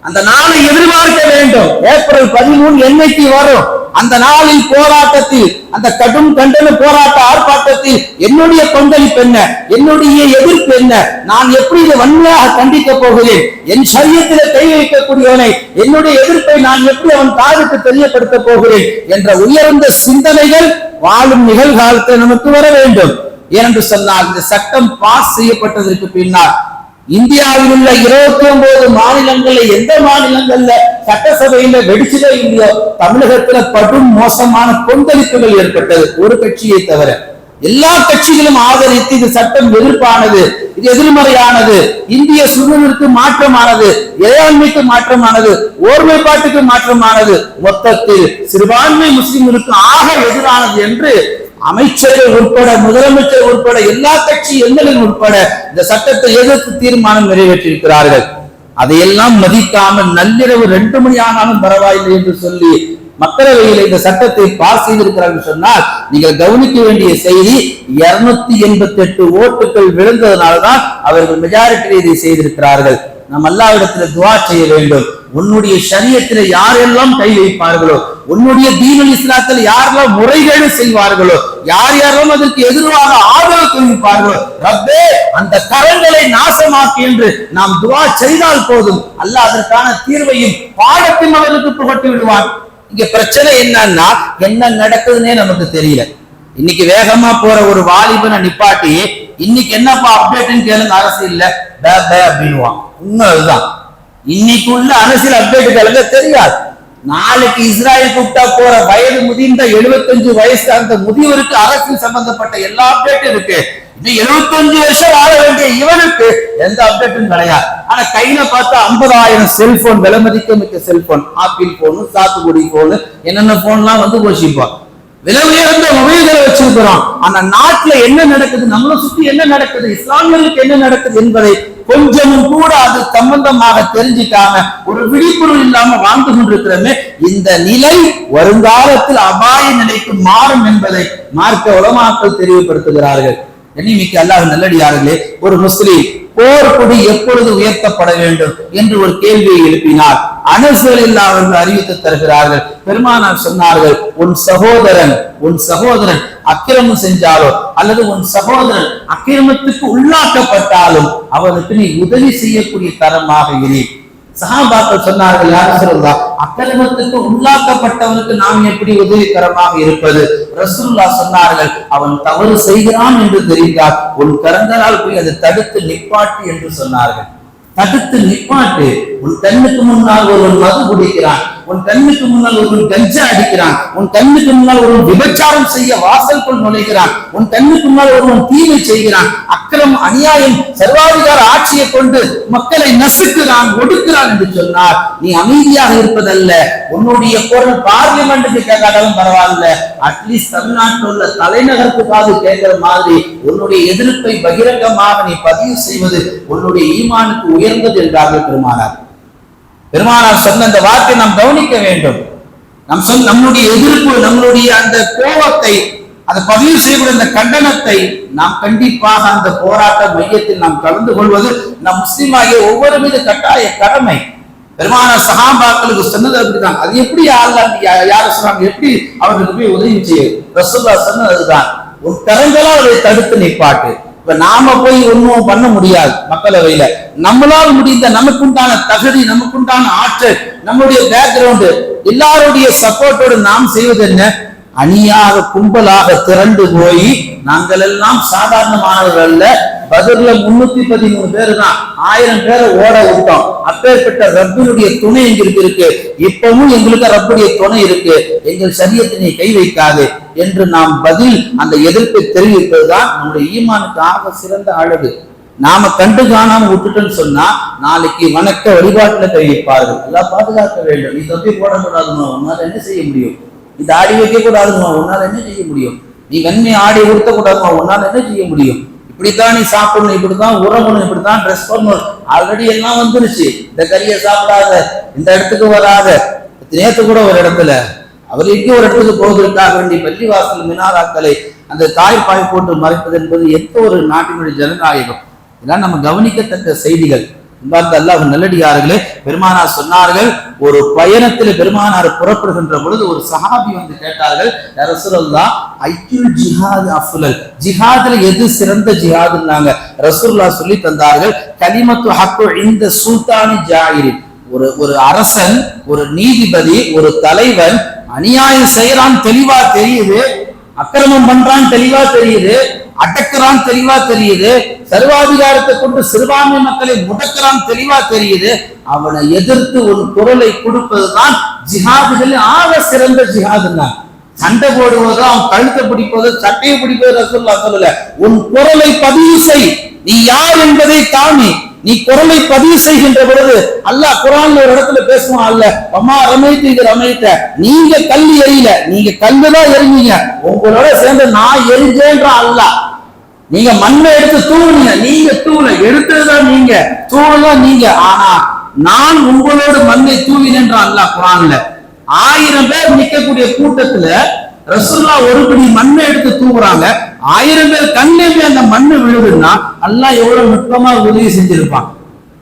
அந்த நாளை எதிர்பார்க்க வேண்டும். ஏப்ரல் 13 என்னைக்கு வரும்? அந்த நாளில் போராட்டத்தில், அந்த கடும் கண்டன போராட்ட ஆர்ப்பாட்டத்தில் என்னுடைய பங்களிப்பு என்ன, என்னுடைய எதிர்ப்பு என்ன, நான் எப்படி இதை வன்மையாக கண்டிக்க போகிறேன், என் சரியத்திலே கை வைக்கக்கூடியவனை என்னுடைய எதிர்ப்பை நான் எப்படி அவன் காதுக்கு தெரியப்படுத்த போகிறேன் என்ற உயர்ந்த சிந்தனைகள் வாழும் நிகழ்காலத்தில் நமக்கு வர வேண்டும். ஏனென்று சொன்னால் இந்த சட்டம் பாஸ் செய்யப்பட்டதற்கு பின்னால் இந்தியாவில் உள்ள 29 மாநிலங்கள்ல எந்த மாநிலங்கள்ல சட்டசபையில வெடிச்சதோ இல்லையோ, தமிழகத்துல படும் மோசமான கொந்தளிப்புகள் ஏற்பட்டது ஒரு கட்சியை தவிர. எல்லா கட்சிகளும் ஆதரித்து இது சட்டம் எதிர்ப்பானது, இது எதிர்மறையானது, இந்திய சுதந்திரத்துக்கு மாற்றமானது, இறையாண்மைக்கு மாற்றமானது, ஒருமைப்பாட்டுக்கு மாற்றமானது, மொத்தத்தில் சிறுபான்மை முஸ்லிம்களுக்கு ஆக எதிரானது என்று அமைச்சர்கள் உட்பட, முதலமைச்சர் உட்பட, எல்லா கட்சி எண்களில் உட்பட இந்த சட்டத்தை எதிர்த்து தீர்மானம் நிறைவேற்றியிருக்கிறார்கள். அதையெல்லாம் மதிக்காமல் நள்ளிரவு 2 மணி ஆனாலும் பரவாயில்லை என்று சொல்லி மக்களவையில் இந்த சட்டத்தை பாஸ் செய்திருக்கிறார்கள் சொன்னால், நீங்கள் கவனிக்க வேண்டிய செய்தி 288 ஓட்டுகள் விழுந்ததனால்தான் அவர்கள் மெஜாரிட்டியில் இதை செய்திருக்கிறார்கள். நாம் அல்லாஹ்விடத்தில் துஆ செய்ய வேண்டும். உன்னுடைய ஷரியத்தில் யாரெல்லாம் கை வைப்பார்களோ, உன்னுடைய தீனுல் இஸ்லாத்தில் யாரெல்லாம் முறைகேடு செய்வார்களோ, யார் யாரெல்லாம் அதற்கு எதிராக ஆதரவு தெரிவிப்பார்களோ, ரப்பே அந்த கரங்களை நாசமாக்கி என்று நாம் துஆ செய்தால் போதும், அல்லாஹ் அதற்கான தீர்வையும் பாடத்தையும் அவர்களுக்கு புகட்டி விடுவான். இங்க பிரச்சனை என்னன்னா, என்ன நடக்குதுன்னே நமக்கு தெரியல. இன்னைக்கு வேகமா போற ஒரு வாலிபனை நிப்பாட்டி இன்னைக்கு என்னப்பா அப்டேட்னு கேளுங்க, அரசியல்ல அப்படின்னுவான். உண்மை அதுதான். இன்னைக்கு உள்ள அரசியல் அப்டேட் கேளுங்க தெரியாது. நாளைக்கு இஸ்ராயல் கூப்பிட்டா போற வயது முதிர்ந்த 75 வயசு அந்த முதியவருக்கு அரசியல் சம்பந்தப்பட்ட எல்லா அப்டேட்டும் இருக்கு. இன்னும் 75 வருஷம் வாழ வேண்டிய இவனுக்கு எந்த அப்டேட்டும் கிடையாது. ஆனா கையில பார்த்தா 50,000 செல்போன், விலை மதிக்க மிக்க செல்போன், ஆப்பிள் போனு, சாத்துக்குடி போனு, என்னென்ன போன்லாம் வந்து போச்சுப்பா. விலை உயர்ந்த மொபைல்களை வச்சிருக்கிறோம். ஆனா நாட்டுல என்ன நடக்குது, நம்மளை சுத்தி என்ன நடக்குது, இஸ்லாமியர்களுக்கு என்ன நடக்குது என்பதை கொஞ்சமும் கூட அது சம்பந்தமாக தெரிஞ்சுக்காம ஒரு விழிப்புணர்வு இல்லாம வாழ்ந்து கொண்டிருக்கிறோமே, இந்த நிலை வருங்காலத்தில் அபாய நிலைக்கு மாறும் என்பதை மார்க்க உலமாக்கள் தெளிவுபடுத்துகிறார்கள். கண்ணியமிக்க அல்லாஹ் நல்லடியார்களே, ஒரு முஸ்லிம் போர் கொடி எப்பொழுது உயர்த்தப்பட வேண்டும் என்று ஒரு கேள்வியை எழுப்பினார். அனஸ் ரலியல்லாஹு அவர்கள் அறிவித்து தருகிறார்கள். பெருமானார் சொன்னார்கள், உன் சகோதரன் அக்கிரமம் செஞ்சாலோ அல்லது உன் சகோதரன் அக்கிரமத்துக்கு உள்ளாக்கப்பட்டாலும் அவனுக்கு நீ உதவி செய்யக்கூடிய தரமாக இரு. சஹாபாக்கள் சொன்னார்கள், யார் ரசூலுல்லாஹ், அக்கிரமத்துக்கு உள்ளாக்கப்பட்டவனுக்கு நாம் எப்படி உதவிகரமாக இருப்பது? ரசூலுல்லாஹ் சொன்னார்கள், அவன் தவறு செய்கிறான் என்று தெரிந்தால் உன் கரங்களால் போய் அதை தடுத்து நிப்பாட்டு என்று சொன்னார்கள். தடுத்து நிப்பாட்டு. உன் கண்ணுக்கு முன்னால் ஒருவன் மது குடிக்கிறான், உன் கண்ணுக்கு முன்னால் ஒருவன் கஞ்சா அடிக்கிறான், உன் கண்ணுக்கு முன்னால் ஒருவன் விபச்சாரம் செய்ய வாசல்குள் நுழைகிறான், உன் கண்ணுக்கு முன்னால் ஒருவன் தீமை செய்கிறான், அக்கிரம் அநியாயம் சர்வாதிகார ஆட்சியை கொண்டு மக்களை நசுக்கிறான், ஒடுக்கிறான் என்று சொன்னார். நீ அமைதியாக இருப்பதல்ல, உன்னுடைய குரல் பார்லிமெண்ட்டுக்கு கேட்காட்டாலும் பரவாயில்ல, அட்லீஸ்ட் தமிழ்நாட்டில் உள்ள தலைநகரத்துக்காக கேட்கிற மாதிரி உன்னுடைய எதிர்ப்பை பகிரங்கமாக நீ பதிவு செய்வது உன்னுடைய ஈமானுக்கு உயர்ந்தது என்றார்கள் பெருமானார். பெருமானார் சொன்ன அந்த வார்த்தை நாம் கவனிக்க வேண்டும். நம்முடைய எதிர்ப்பு, நம்மளுடைய அந்த கோபத்தை, அதை பதிவு செய்யக்கூடிய அந்த கண்டனத்தை நாம் கண்டிப்பாக அந்த போராட்ட மையத்தில் நாம் கலந்து கொள்வது நம் முஸ்லிமாகிய ஒவ்வொரு மீது கட்டாய கடமை. பெருமானார் சஹாபாக்களுக்கு சொன்னது அப்படிதான். அது எப்படி யார் சொன்னாங்க, எப்படி அவர்களுக்கு போய் உதவி செய்ய? ரசூலுல்லாஹ் சொன்னது அதுதான், உன் கரங்களால் அதை தடுத்து நிப்பாட்டு. இப்ப நாம போய் ஒன்றும் பண்ண முடியாது. மக்களவையில நம்மளால் முடிந்த, நமக்குண்டான தகுதி, நமக்குண்டான ஆற்றல், நம்முடைய பேக்ரவுண்டு, எல்லாருடைய சப்போர்ட்டோடு நாம் செய்வது என்ன? அணியாக கும்பலாக திரண்டு போய், நாங்கள் எல்லாம் சாதாரணமானவர்கள் அல்ல, பத்ர்ல 313 பேர் தான், 1000 பேரை ஓட விட்டோம். அப்பேற்பட்ட ரப்பினுடைய துணை எங்களுக்கு இருக்கு, இப்பவும் எங்களுக்கு ரப்புடைய துணை இருக்கு, எங்கள் சரியத்தை நீ கை வைக்காது என்று நாம் பதில் அந்த எதிர்ப்பை தெரிவிப்பதுதான் நம்முடைய ஈமானுக்கு ஆக சிறந்த அழகு. நாம கண்டு காணாம விட்டுட்டோன்னு சொன்னா நாளைக்கு வணக்க வழிபாட்டுல கை வைப்பார்கள். எல்லாம் பாதுகாக்க வேண்டும். நீ தொப்பி போடக்கூடாதுமா, உன்னால என்ன செய்ய முடியும்? நீ தாடி வைக்க கூடாதுமா, உன்னால என்ன செய்ய முடியும்? நீ வெண்மை ஆடை உடுத்த கூடாதுமா, உன்னால என்ன செய்ய முடியும்? இப்படித்தான் நீ சாப்பிடணும், இப்படித்தான் உறங்கணும், இப்படித்தான் ட்ரெஸ் பண்ணணும். ஆல்ரெடி எல்லாம் வந்துருச்சு. இந்த கறியை சாப்பிடாத, இந்த இடத்துக்கு வராத. நேற்று கூட ஒரு இடத்துல அவர் எங்கே ஒரு இடத்துக்கு போவதற்காக வேண்டி பள்ளிவாசல் மினாராக்களை அந்த தாய்ப்பாய் போட்டு மறைப்பது என்பது எந்த ஒரு நாட்டினுடைய ஜனநாயகம்? இதெல்லாம் நம்ம கவனிக்கத்தக்க செய்திகள். அல்லாஹ் நல்லடியார்களே, பெருமானார் சொன்னார்கள், ஒரு பயணத்தில் பெருமானார் புறப்படுகின்ற பொழுது ஒரு சஹாபி வந்து கேட்டார்கள், யா ரசூலல்லாஹ், ஐயுல் ஜிஹாத் அஃலல், ஜிஹாதுல எது சிறந்த ஜிஹாதுன்னாங்க. ரசூலுல்லாஹ் சொல்லி தந்தார்கள், கலிமத்து ஹக்கு இந்த சுல்தானி ஜாயிரின், ஒரு அரசன், ஒரு நீதிபதி, ஒரு தலைவன் அநியாயம் செய்யறான் தெளிவா தெரியுது, அக்கிரமம் பண்றான் தெளிவா தெரியுது, அடக்குறான் தெளிவா தெரியுது, சர்வாதிகாரத்தை கொண்டு சிறுபான்மை மக்களை முடக்கிறான் தெளிவா தெரியுது, அவனை எதிர்த்து ஒரு குரலை கொடுப்பதுதான் ஜிஹாதுகளில் ஆக சிறந்த ஜிஹாதுன்னா. சண்டை போடுவதோ, அவன் கழுத்தை பிடிப்பதோ, சட்டையை பிடிப்பதோ ரசூலுல்லாஹ் சொல்லல. உன் குரலை பதிவு செய், நீ யார் என்பதை காமி. நீ குரலை பதிவு செய்கின்ற பொழுது அல்லாஹ் குர்ஆன்ல ஒரு இடத்துல பேசுவான், அல்ல அம்மா ரமைத்து இது ரமைத்த, நீங்க கல் எறியல, நீங்க கல்லுதான் எறிஞ்சீங்க, உங்களோட சேர்ந்து நான் எரிஞ்சேன்ற அல்லாஹ். நீங்க மண்ணை எடுத்து தூவுனீங்க, நீங்க தூவல, எடுத்ததுதான் நீங்க, தூவலாம் நீங்க, ஆனா நான் உங்களோடு மண்ணை தூவினேன்ற அல்லாஹ் குர்ஆன்ல. 1000 பேர் நிக்கக்கூடிய கூட்டத்துல ரசூலுல்லாஹ் ஒரு பிடி மண்ணை எடுத்து தூவுறாங்க, 1000 பேர் கண்ணிலே அந்த மண்ணு விழுதுன்னா அல்லாஹ் எவ்வளவு நுட்பமா உதவி செஞ்சிருப்பான்.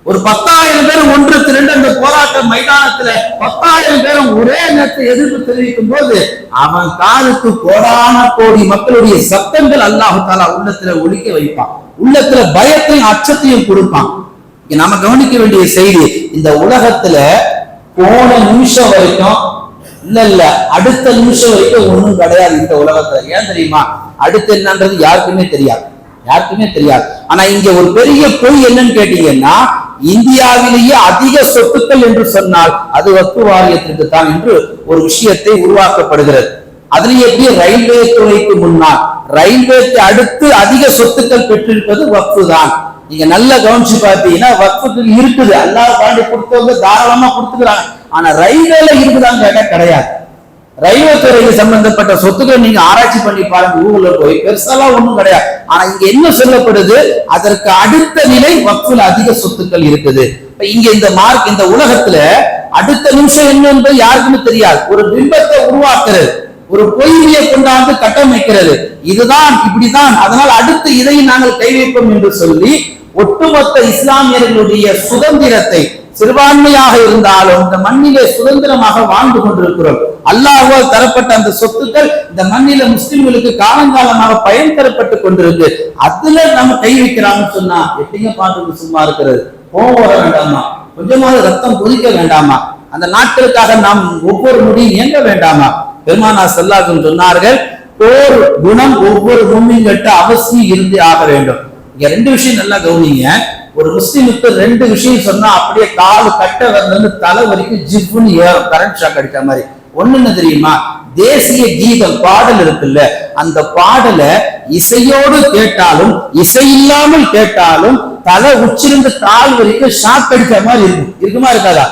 ஒரு 10,000 பேர் ஒன்று திரண்டு அந்த போராட்ட மைதானத்துல 10,000 பேரும் ஒரே நேரத்தை எதிர்ப்பு தெரிவிக்கும் போது அவன் காதுக்கு கோடான கோடி மக்களுடைய சத்தங்கள் அல்லாஹ் தஆலா உள்ளத்துல ஒலிக்க வைப்பான், உள்ளத்துல பயத்தையும் அச்சத்தையும் கொடுப்பான். நாம கவனிக்க வேண்டிய செய்தி, இந்த உலகத்துல போன நிமிஷம் வரைக்கும் இல்ல அடுத்த நிமிஷம் வரைக்கும் ஒண்ணும் கிடையாது இந்த உலகத்துல. ஏன் தெரியுமா? அடுத்து என்னன்றது யாருக்குமே தெரியாது, யாருக்குமே தெரியாது. ஆனா இங்க ஒரு பெரிய பொய் என்னன்னு கேட்டீங்கன்னா, இந்தியாவிலேயே அதிக சொத்துக்கள் என்று சொன்னால் அது வக்ஃப் வாரியத்திற்கு தான் என்று ஒரு விஷயத்தை உருவாக்கப்படுகிறது. அதுலயே எப்படி ரயில்வே துறைக்கு முன்னால், ரயில்வேக்கு அடுத்து அதிக சொத்துக்கள் பெற்றிருப்பது வக்ஃப் தான். நீங்க நல்லா கவனிச்சு பார்த்தீங்கன்னா வக்ஃபுக்கு இருக்குது, அல்லாஹ் தாண்டி கொடுத்தவங்க தாராளமா கொடுத்துக்கிறாங்க. ஆனா ரயில்வேல இருக்குதான்னு கேட்டா கிடையாது. ரயில்வே துறைக்கு சம்பந்தப்பட்ட சொத்துக்கள் நீங்க ஆராய்ச்சி பண்ணி பாருங்க, ஊர்ல போய் பெருசாலாம் ஒண்ணும் கிடையாது. ஆனா இங்க என்ன சொல்லப்படுது, அதற்கு அடுத்த நிலை வக்ஃப்ல அதிக சொத்துக்கள் இருக்குது. இங்க இந்த உலகத்துல அடுத்த நிமிஷம் என்ன என்பது யாருக்குமே தெரியாது. ஒரு பிம்பத்தை உருவாக்குறது, ஒரு பொய்மையை கொண்டாந்து கட்டமைக்கிறது, இதுதான் இப்படிதான், அதனால் அடுத்து இதை நாங்கள் கை வைப்போம் என்று சொல்லி ஒட்டுமொத்த இஸ்லாமியர்களுடைய சுதந்திரத்தை, சிறுபான்மையாக இருந்தாலும் இந்த மண்ணிலே சுதந்திரமாக வாழ்ந்து கொண்டிருக்கிறோம். அல்லாஹ்வால் தரப்பட்ட அந்த சொத்துக்கள் இந்த மண்ணில முஸ்லிம்களுக்கு காலங்காலமாக பயன் தரப்பட்டு கொண்டிருக்கு. அதுல நம்ம கை வைக்கிறாங்கன்னு சொன்னா எப்படிங்க பாட்டு சும்மா இருக்கிறது? கோவம் வர வேண்டாமா? கொஞ்சமாவது ரத்தம் கொதிக்க வேண்டாமா? அந்த நாட்களுக்காக நாம் ஒவ்வொரு முடியும் இயங்க வேண்டாமா? பெருமானார் ஸல்லல்லாஹு அலைஹி வஸல்லம் சொன்னார்கள், போர் குணம் ஒவ்வொரு முஃமின்கிட்ட அவசியம் இருந்து ஆக வேண்டும். இங்க 2 விஷயம் நல்லா கவனிங்க. ஒரு முஸ்லிமுக்கு 2 விஷயம் சொன்னா அப்படியே கால் கட்ட வரல தலை வரைக்கும் ஜிப்புன்னு கரண்ட் ஷாக் அடிக்கிற மாதிரி. ஒண்ணு என்ன தெரியுமா? தேசிய கீதம் பாடல் இருக்குல்ல, அந்த பாடலை இசையோடு கேட்டாலும் இசை இல்லாமல் கேட்டாலும் தலை உச்சிருந்து கால் வரைக்கும் ஷாக் அடிக்கிற மாதிரி இருக்கும். இருக்குமா இருக்காதா?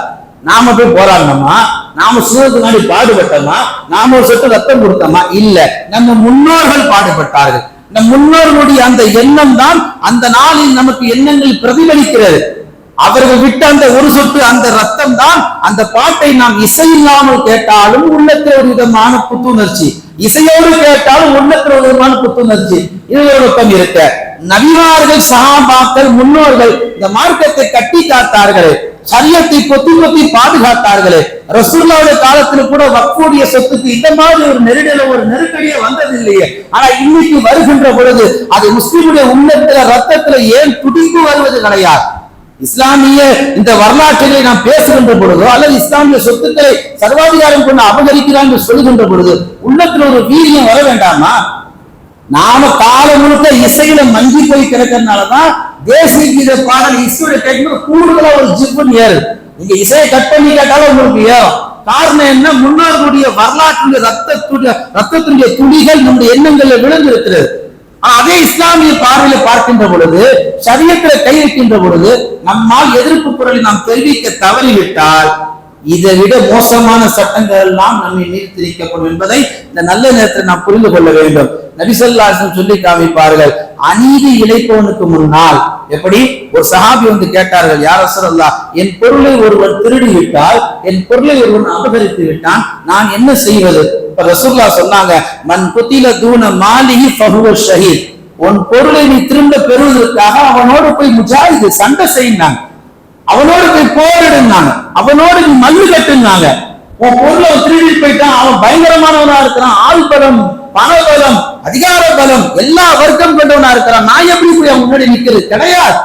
நாம போய் போராடணுமா? நாம சுதந்திரத்துக்கு முன்னாடி பாடுபட்டோமா? நாம ஒரு சொட்டு ரத்தம் கொடுத்தோமா? இல்ல, நம்ம முன்னோர்கள் பாடுபட்டார்கள். நம் முன்னோர்களுடைய அந்த எண்ணம் தான் அந்த நாளில் நமக்கு எண்ணங்கள் பிரதிபலிக்கிறது. அவர்கள் விட்ட அந்த ஒரு சொட்டு அந்த ரத்தம் தான் அந்த பாட்டை நாம் இசை இல்லாமல் கேட்டாலும் உள்ளத்தில் ஒரு விதமான புத்துணர்ச்சி, இசையோடு கேட்டாலும் உள்ளத்தில் ஒரு விதமான புத்துணர்ச்சி. இது ஒரு பக்கம் இருக்க, நபிமார்கள், சஹாபாக்கள், முன்னோர்கள் இந்த மார்க்கத்தை கட்டி காத்தார்களே, சரியத்தை கொத்தி கொத்தி பாதுகாத்தார்களே. ரசூலுல்லாஹ்வுடைய காலத்துல கூட வக்ஃபுடைய சொத்துக்கு இந்த மாதிரி ஒரு நெருக்கடியே வந்தது இல்லையே. ஆனா இன்னைக்கு வருகின்ற பொழுது அது முஸ்லிமுடைய உள்ளத்துல ரத்தத்துல ஏன் துடிப்பு வருவது கிடையாது. இஸ்லாமிய இந்த வரலாற்றிலே நாம் பேசுகின்ற பொழுதோ அல்லது இஸ்லாமிய சொத்துக்களை சர்வாதிகாரம் கொண்டு அபகரிக்கிறான் என்று சொல்லுகின்ற பொழுது உள்ளத்துல ஒரு வீரியம் வர வேண்டாமா? நாம காலம் முழுக்க இசையில மங்கி போய் கிடக்கிறதுனாலதான் தேசிய கீத பாடல் இசையோட கேட்கும்போது கூடுதலா ஒரு ஜிப்புன்னு ஏறு. நீங்க இசையை கட் பண்ணி கேட்டாலும் உங்களுக்கு ஏறும். காரணம் என்ன? முன்னோர்களுடைய வரலாற்றுடைய ரத்தத்துடைய துளிகள் நம்முடைய எண்ணங்கள்ல விழுந்து இருக்கிறது. அதே இஸ்லாமிய பார்வையில பார்க்கின்ற பொழுது, ஷரியத்துல கை வைக்கின்ற பொழுது நம்மால் எதிர்ப்பு குரலை நாம் தெரிவிக்க தவறிவிட்டால் இதை விட மோசமான சட்டங்கள் எல்லாம் நம்மை நீர்த்திரிக்கப்படும் என்பதை இந்த நல்ல நேரத்தில் நாம் புரிந்து கொள்ள வேண்டும். நபி ஸல்லல்லாஹு அலைஹி வஸல்லம் சொல்லி காமிப்பார்கள், அநீதி இழைப்பவனுக்கு முன்னால் எப்படி ஒரு சஹாபி வந்து கேட்டார்கள், யா ரசூலல்லாஹ், என் பொருளை ஒருவன் திருடி விட்டால், என் பொருளை ஒருவன் அபகரித்து விட்டான், நான் என்ன செய்வது? இப்ப ரசூலுல்லாஹ் சொன்னாங்க, மன் குத்தில தூன மாலிஹி ஃபஹுவ ஷஹீத். உன் பொருளை நீ திரும்ப பெறுவதற்காக அவனோடு போய் முஜாஹிது சண்டை செய்யினாங்க, அவனோடு போய் போரிடுனாங்க, அவனோடு நீ மல்லு கட்டுனாங்க. உன் பொருளை திருடி போயிட்டான், அவன் பயங்கரமானவனா இருக்கிறான், ஆள் பலம், பண பலம், அதிகார பலம், எல்லா வர்க்கம் கொண்டவனா இருக்கிறான், நான் எப்படி போய் அவன் முன்னாடி நிக்கிறது? கிடையாது.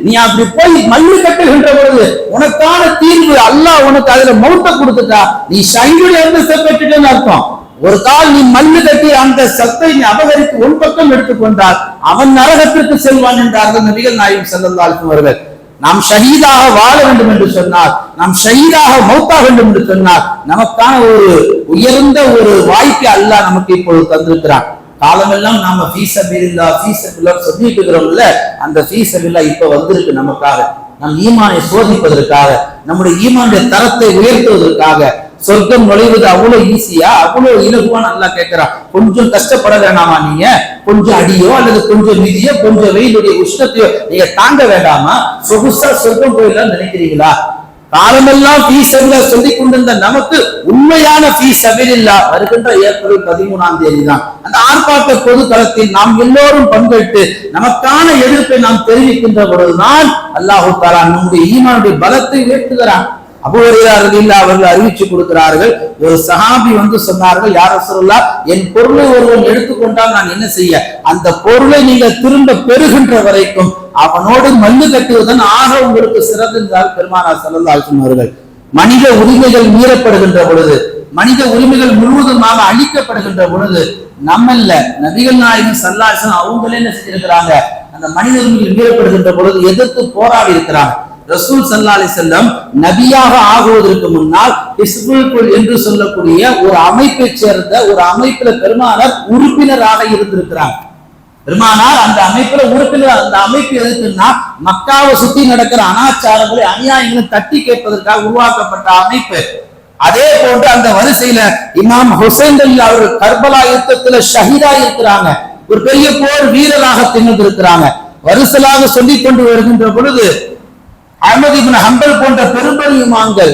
நீ அப்படி போய் மல்லு கட்டுகின்ற பொழுது உனக்கான தீர்வு அல்லாஹ் உனக்கு அதுல மௌத்த கொடுத்துட்டா, நீ ஷஹீதுடைய அந்தஸ்தை பெற்றுட்டேன்னு அர்த்தம். ஒரு கால் நீ மல்லு கட்டி அந்த சத்தை நீ அபகரித்து உன் பக்கம் எடுத்துக்கொண்டால் அவன் நரகத்திற்கு செல்வான் என்றார்கள் நபிகள் நாயகம் ஸல்லல்லாஹு அலைஹி வஸல்லம் அவர்கள். நாம் ஷஹீதாக வாழ வேண்டும் என்று சொன்னார், நாம் ஷஹீதாக மௌத்தாக வேண்டும் என்று சொன்னார், நமக்கான ஒரு உயர்ந்த ஒரு வாய்ப்பை அல்லாஹ் நமக்கு இப்பொழுது தந்திருக்கிறான். காலமெல்லாம் நாம ஃபீஸபில்லா சொல்லிட்டு இருக்கிறோம்ல, அந்த ஃபீஸபில்லா இப்ப வந்திருக்கு நமக்காக, நம் ஈமானை சோதிப்பதற்காக, நம்முடைய ஈமானுடைய தரத்தை உயர்த்துவதற்காக. சொர்க்கம் நுழைவது அவ்வளவு ஈஸியா, அவ்வளவு இலகுவான்னு அல்லாஹ் கேட்கிறான். கொஞ்சம் கஷ்டப்பட வேண்டாமா? நீங்க கொஞ்சம் அடியோ அல்லது கொஞ்சம் மிதியோ கொஞ்சம் வெயிலுடைய உஷ்ணத்தையோ நீங்க தாங்க வேண்டாமா? சொகுசா சொர்க்கம் போயிடலாம் நினைக்கிறீங்களா? காலமெல்லாம் ஃபீஸபில்லா சொல்லிக் கொண்டிருந்த நமக்கு உண்மையான ஃபீஸபில்லா வருகின்ற ஏப்ரல் 13ஆம் தேதி தான். அந்த ஆர்ப்பாட்ட பொது களத்தில் நாம் எல்லோரும் பங்கெடுத்து நமக்கான எதிர்ப்பை நாம் தெரிவிக்கின்ற பொழுதுதான் அல்லாஹு தஆலா நம்முடைய ஈமானுடைய பலத்தை உயர்த்துகிறான். அபூ ஹுரைரா ரலியல்லாஹு அவர்கள் அறிவிச்சு கொடுக்கிறார்கள், ஒரு சஹாபி வந்து சொன்னார்கள், யா ரசூலுல்லாஹ், என் பொருளை ஒருவன் எடுத்துக்கொண்டால் நான் என்ன செய்ய? அந்த பொருளை நீங்கள் திரும்ப பெறுகின்ற வரைக்கும் அவனோடு மல்லு கட்டுவதன் ஆக உங்களுக்கு சிறந்தால் பெருமானார் ஸல்லல்லாஹு அலைஹி வஸல்லம் அவர்கள். மனித உரிமைகள் மீறப்படுகின்ற பொழுது, மனித உரிமைகள் முழுவதுமாக அழிக்கப்படுகின்ற பொழுது, நம்மல்ல நபிகள் நாயகம் ஸல்லல்லாஹு அலைஹி வஸல்லம் அவங்களே என்ன செஞ்சிருக்கிறாங்க? அந்த மனித உரிமைகள் மீறப்படுகின்ற பொழுது எதிர்த்து போராடி இருக்கிறாங்க. ரசூல் ஸல்லல்லாஹு அலைஹி வஸல்லம் நபியாக ஆகுவதற்கு முன்னால் ஹிஸ்புல் என்று சொல்லக்கூடிய ஒரு அமைப்பை சேர்ந்த ஒரு அமைப்புல பெருமானார் உறுப்பினராக இருந்திருக்கிறாங்க. பெருமானார் அந்த அமைப்புல உறுப்பினர். அந்த அமைப்பு எதுக்குன்னா மக்காவை சுத்தி நடக்கிற அனாச்சாரங்களை அநியாயங்களை தட்டி கேட்பதற்காக உருவாக்கப்பட்ட அமைப்பு. அதே போன்று அந்த வரிசையில இமாம் ஹுசைன் ரலியல்லாஹு அவர்கள் கர்பலா யுத்தத்துல ஷஹீதா இருக்கிறாங்க. ஒரு பெரிய போர் வீரராக திகழ்ந்திருக்கிறாங்க. வரிசலாக சொல்லிக் கொண்டு வருகின்ற பொழுது அஹ்மத் இப்னு ஹம்பல் போன்ற பெரும்பெருமான்கள்,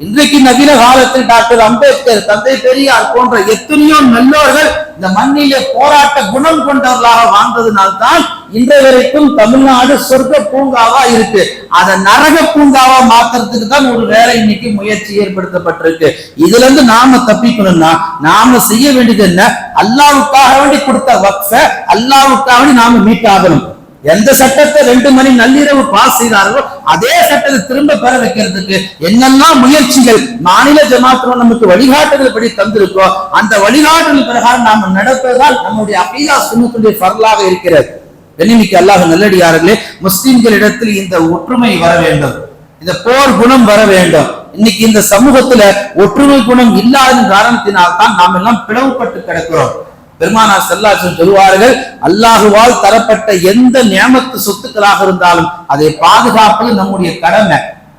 இன்றைக்கு நவீன காலத்தில் டாக்டர் அம்பேத்கர், தந்தை பெரியார் போன்ற எத்தனையோ நல்லோர்கள் இந்த மண்ணிலே போராட்ட குணம் கொண்டவர்களாக வாழ்ந்ததுனால்தான் இன்றைய வரைக்கும் தமிழ்நாடு சொர்க்க பூங்காவா இருக்கு. அதை நரக பூங்காவா மாத்துறதுக்கு தான் ஒரு வேலை இன்னைக்கு முயற்சி ஏற்படுத்தப்பட்டிருக்கு. இதுல இருந்து நாம தப்பிக்கணும்னா நாம செய்ய வேண்டியது என்ன? அல்லாஹ்வுக்காக வேண்டி கொடுத்த வக்ஃப அல்லாஹ்வுக்காக வேண்டி நாம மீட்டாகணும். எந்த சட்டத்தை 2 மணி நள்ளிரவு பாஸ் செய்தார்களோ அதே சட்டத்தை திரும்ப பெற வைக்கிறதுக்கு என்னெல்லாம் முயற்சிகள் மாநில ஜமாத்தும் நமக்கு வழிகாட்டுதல் படி தந்திருக்கோ அந்த வழிகாட்டுதல் பிரகாரம் நாம நடப்பதால் நம்முடைய அகீதா சுன்னத்துடைய ஃபர்லாக இருக்கிறது. கண்ணியமிக்க அல்லாஹ் நல்லடியார்களே, முஸ்லிம்களிடத்தில் இந்த ஒற்றுமை வர வேண்டும், இந்த போர் குணம் வர வேண்டும். இன்னைக்கு இந்த சமூகத்துல ஒற்றுமை குணம் இல்லாத காரணத்தினால் தான் நாம் எல்லாம் பிளவுபட்டு கிடக்கிறோம். பெருமானார் ஸல்லல்லாஹு அலைஹி வஸல்லம் சொல்வார்கள், அல்லாஹுவால் தரப்பட்ட எந்த நியமத்து சொத்துக்களாக இருந்தாலும் அதை பாதுகாப்பது நம்முடைய கடமை.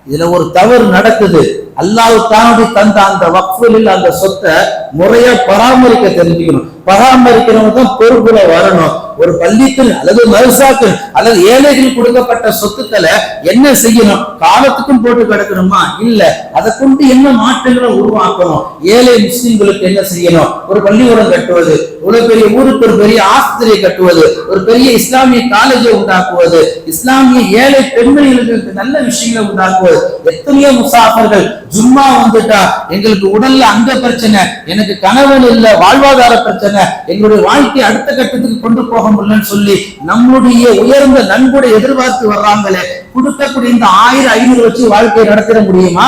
இதுல ஒரு தவறு நடக்குது, அல்லாஹ் தானுடைய தந்த அந்த வக்ஃபில் அந்த சொத்தை முறையா பராமரிக்க தெரிஞ்சுக்கணும். பராமரிக்கிறவங்க தான் பொறுப்புல வரணும். ஒரு பள்ளிக்கு அல்லது மதரசாக்கு அல்லது ஏழைகள் கொடுக்கப்பட்ட சொத்துக்களை என்ன செய்யணும்? காலத்துக்கும் போட்டு கிடக்கணுமா? இல்ல, அதை கொண்டு என்ன மாற்றங்களை உருவாக்கணும்? ஏழை முஸ்லிம்களுக்கு என்ன செய்யணும்? ஒரு பள்ளிக்கூடம் கட்டுவது, ஒரு பெரிய ஊருக்கு ஒரு பெரிய ஆஸ்பத்திரியை கட்டுவது, ஒரு பெரிய இஸ்லாமிய காலேஜை உண்டாக்குவது, இஸ்லாமிய ஏழை பெண்மணிகளுக்கு நல்ல விஷயங்களை உண்டாக்குவது. எத்தனையோ முசாஃபர்கள் ஜும்மா வந்துட்டா எங்களுக்கு உடல்ல அந்த பிரச்சனை, எனக்கு கணவன் இல்ல, வாழ்வாதார பிரச்சனை, எங்களுடைய வாழ்க்கை அடுத்த கட்டத்துக்கு கொண்டு போக முடியலன்னு சொல்லி நம்முடைய உயர்ந்த நன்கொடை எதிர்பார்த்து வர்றாங்களே, கொடுக்கக்கூடிய இந்த 1000-500 வச்சு வாழ்க்கையை நடத்திட முடியுமா?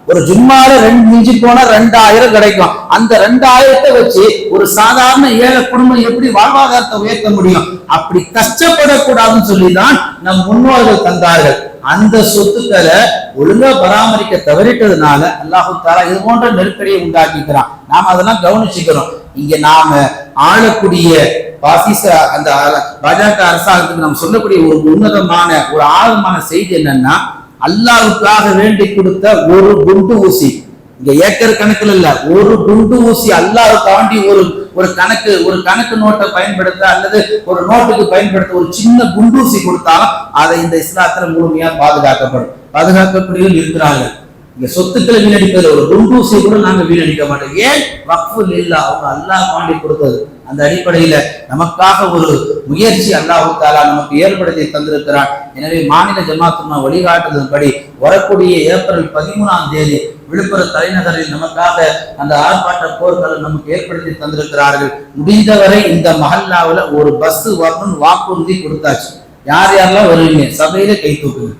ஒரு ஜும்மால மிஞ்சி போனா 2000 கிடைக்கும். அந்த 2000 வச்சு ஒரு சாதாரண ஏழை குடும்பம் எப்படி வாழ்வாதாரத்தை உயர்த்த முடியும்? அப்படி கஷ்டப்படக்கூடாதுன்னு சொல்லிதான் நம் முன்னோர்கள் தந்தார்கள். அந்த சொத்துக்களை ஒழுங்கா பராமரிக்க தவறிட்டதுனால அல்லாஹு தஆலா இது போன்ற நெருக்கடியை உண்டாக்கிக்கிறான். நாம அதெல்லாம் கவனிச்சுக்கிறோம். இங்க நாம ஆளக்கூடிய அந்த பாஜக அரசாங்கத்துக்கு நாம் சொல்லக்கூடிய ஒரு உன்னதமான ஒரு ஆழமான செய்தி என்னன்னா, அல்லாஹ்வுக்காக வேண்டி கொடுத்த ஒரு குண்டு ஊசி, இங்க ஏக்கர் கணக்குல இல்ல, ஒரு குண்டு ஊசி அல்லாஹ் தாண்டி ஒரு கணக்கு நோட்டை பயன்படுத்த அல்லது ஒரு நோட்டுக்கு பயன்படுத்த ஒரு சின்ன குண்டூசி கொடுத்தாலும் அதை இந்த இஸ்லாத்துல முழுமையா பாதுகாக்கக்கூடியவர்கள் இருக்கிறாங்க. இங்க சொத்துக்களை வீணடிப்பதில் ஒரு குண்டூசி கூட நாங்க வீணடிக்க மாட்டோம். ஏன்? வக்ஃபுல் இல்லா, அவங்க அல்லாஹ் தாண்டி கொடுத்தது. அந்த அடிப்படையில நமக்காக ஒரு முயற்சி அல்லாஹ் தஆலா நமக்கு ஏற்படுத்தி தந்திருக்கிறான். எனவே மாநில ஜமாத்துமா வழிகாட்டுதல்படி வரக்கூடிய ஏப்ரல் 13ஆம் தேதி விழுப்புரம் தலைநகரில் நமக்காக அந்த ஆர்ப்பாட்ட போர்களை நமக்கு ஏற்படுத்தி தந்திருக்கிறார்கள். முடிந்தவரை இந்த மஹல்லாவில் ஒரு பஸ் வரணும்னு வாக்குறுதி கொடுத்தாச்சு. யார் யாரெல்லாம் வருவீங்க சபையில கை தூக்குங்க.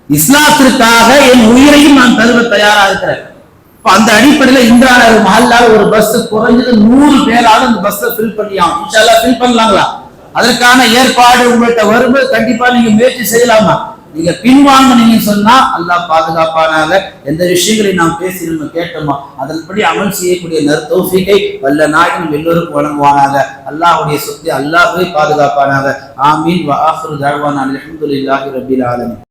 இஸ்லாத்திற்காக என் உயிரையும் நான் தருவ தயாரா இருக்கிறேன். அந்த அடிப்படையில இந்த மஹல்லால ஒரு பஸ் குறைஞ்சது 100 பேரால அந்த பஸ்ஸை ஃபில் பண்ணியாகும். இன்ஷா அல்லாஹ் ஃபில் பண்ணலாங்களா? அதற்கான ஏற்பாடு உங்கள்கிட்ட வரும்போது கண்டிப்பா நீங்க முயற்சி செய்யலாமா? நீங்க பின்வாங்கினீங்கன்னு சொன்னா அல்லாஹ் பாதுகாப்பானாக. எந்த விஷயங்களை நாம் பேசி நம்ம கேட்டோமோ அதன்படி அமல் செய்யக்கூடிய நற்தௌஃபீகை வல்ல நாயகன் எல்லோருக்கும் வழங்குவானாக. அல்லாஹ்வுடைய சொத்தை அல்லாஹ்வே பாதுகாப்பானாக. ஆமீன். வ ஆகிரு தஅவானா அல்ஹம்துலில்லாஹி ரப்பில் ஆலமீன்.